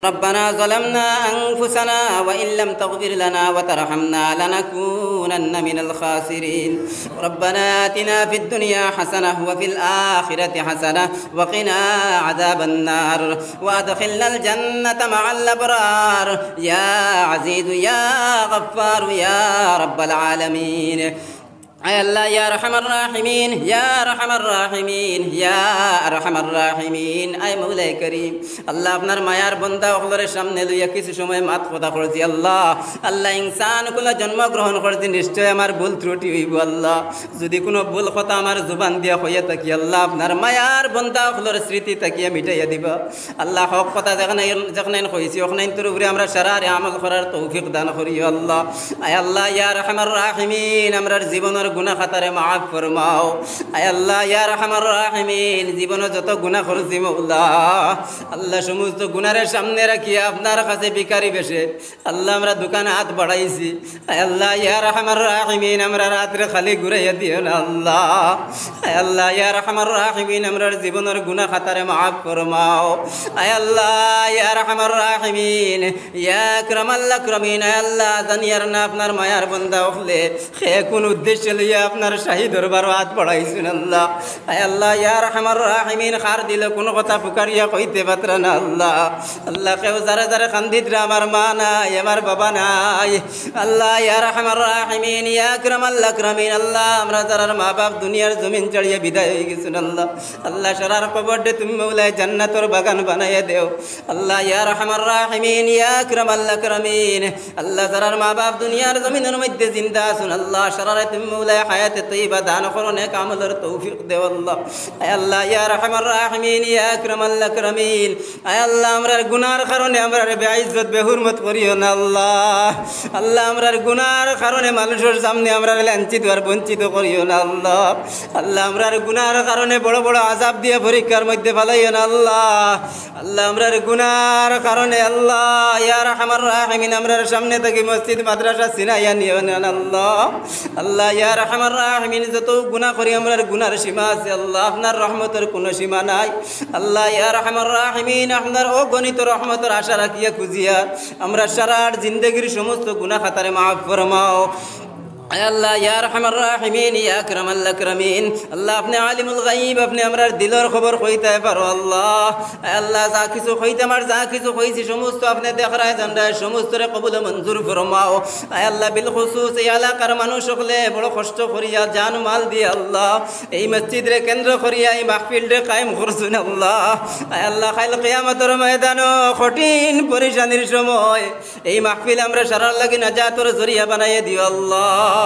ربنا ظلمنا أنفسنا وإن لم تغفر لنا وترحمنا لنكونن من الخاسرين ربنا آتنا في الدنيا حسنة وفي الآخرة حسنة وقنا عذاب النار وأدخلنا الجنة مع الأبرار يا عزيز يا غفار يا رب العالمين اے اللہ یا ارحم الراحمین یا ارحم الراحمین یا ارحم الراحمین اے مولا کریم আল্লাহ আপনার মায়ার বান্দা ওগুলোর সামনে লইয়া কিছু সময় মাত কথা করছি আল্লাহ আল্লাহ ইনসান কোলা জন্মগ্রহণ করতে নিশ্চয় আমার ভুল ত্রুটি হইব আল্লাহ যদি কোনো ভুল কথা আমার জবান দিয়া হইয়া থাকি আল্লাহ আপনার মায়ার বান্দা ওগুলোর স্মৃতি তাকিয়া মিটাইয়া দিবা আল্লাহ হক কথা যেখানে যেখানে কইছি ওখানে তোর উপরে আমরা সারারে আমল করার তৌফিক দান করিও আল্লাহ আয় আল্লাহ ইয়া রহমান রাহিমিন আমরার জীবনের গুনাহ খাতারে মাফ ফরমাও আয় আল্লাহ ইয়া রহমান রাহিমিন জীবনে যত গুনাহ করছি মাওলা আল্লাহ সমস্ত গুনাহের সামনে রাখিয়া আপনার কাছে ভিখারি বেশে আল্লাহ আমরা দোকানে হাত বাড়াইছি আয় আল্লাহ ইয়া রহমান রাহিমিন আমরা রাত্রে খালি ঘুরাইয়া দিও না আল্লাহ আয় আল্লাহ ইয়া রহমান রাহিমিন আমরার জীবনের গুনাহ খাতারে মাফ ফরমাও আয় আল্লাহ ইয়া রহমান রাহিমিন ইয়া আকরামাল আকরামিন আয় আল্লাহ জানিয়ার না আপনার মায়ার বান্দা হলে সে কোন উদ্দেশ্য লইয়া আপনার শাহী দরবারে হাত বাড়াইছেন আল্লাহ আয় আল্লাহ ইয়া রহমান রাহিমিন খার দিলে কোনো কথা পুকারিয়া কইতে পাত্র না আল্লাহ আল্লাহ কেউ যারা যারা কান্দিতরা আমার মা নাই আমার বাবা নাই আল্লাহ ইয়া রহমান রাহিমিন ইয়া আকরামাল আকরামিন আল্লাহ আমরা যারা মা বাপ দুনিয়ার জমিন ছাড়িয়ে বিদায় হয়ে গেছেন আল্লাহ আল্লাহ সারার কবরে তুমি মৌলায় জান্নাতের বাগান বানাইয়া দেও আল্লাহ ইয়া রহমান রাহিমিন ইয়া আকরামাল আকরামিন আল্লাহ যারা মা বাপ দুনিয়ার জমিনের মধ্যে জিন্দা আছেন আল্লাহ সারারে তুমি মৌলায় হায়াতে তৈবা দান করো নেক আমলের তৌফিক দেও আল্লাহ আয় আল্লাহ ইয়া রহমান রাহিমিন ইয়া আকরামাল আকরামিন আয় আল্লাহ আমরার গুনার কারণে আমরার বেইজ্জত বেহুরমত করিও না আল্লাহ আল্লাহ আমরার গুনার কারণে মানুষের সামনে আমরার লাঞ্ছিত আর বঞ্চিত করিও না আল্লাহ আল্লাহ আমরার গুনার কারণে বড় বড় আযাব দিয়ে পরীক্ষার মধ্যে ফেলাইও না আল্লাহ আল্লাহ আমরার গুনার কারণে আল্লাহ ইয়া রহমান রাহিমিন আমরার সামনে থেকে মসজিদ মাদ্রাসা ছিনাইয়া নিও না আল্লাহ আল্লাহ ইয়া রহমান রাহিমিন যত গুনাহ করি আমরার গুনার সীমা আছে আল্লাহ আপনার রহমতের কোনো সীমা নাই আল্লাহ ইয়া রহমান রাহিমিন আপনার অগণিত রহমতের আশা রাখিয়া খুঁজিয়া আমরা সারার জিন্দগির সমস্ত গুনাহ খাতারে মাফ ফরমাও আল্লাহ ইয়া রহমান রাহিমিন ইয়া আকরামাল আকরামিন আল্লাহ আপনি আলিমুল গায়ব আপনি আমরার দিলের খবর কইতে পারো আল্লাহ আল্লাহ যা কিছু কইতে আমার যা কিছু কইছি সমস্ত আপনি দেখরায় জানরায় সমস্তরে কবুল মঞ্জুর ফরমাও আল্লাহ বিল খুসুস এই এলাকার মানুষ হলে বড় কষ্ট করিয়া জান মাল দিয়ে আল্লাহ এই মসজিদরে কেন্দ্র করিয়া এই মাহফিলরে কায়েম করছেন আল্লাহ আল্লাহ কাল কিয়ামতের ময়দানে কঠিন পরিশানির সময় এই মাহফিল আমরা সারার লাগি নাজাতের জরিয়া বানাইয়া দিও আল্লাহ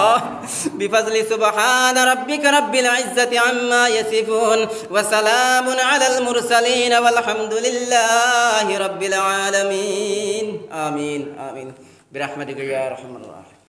بفضل سبحان ربك رب العزة عما يصفون وسلام على المرسلين والحمد لله رب العالمين آمين آمين برحمتك يا أرحم الراحمين.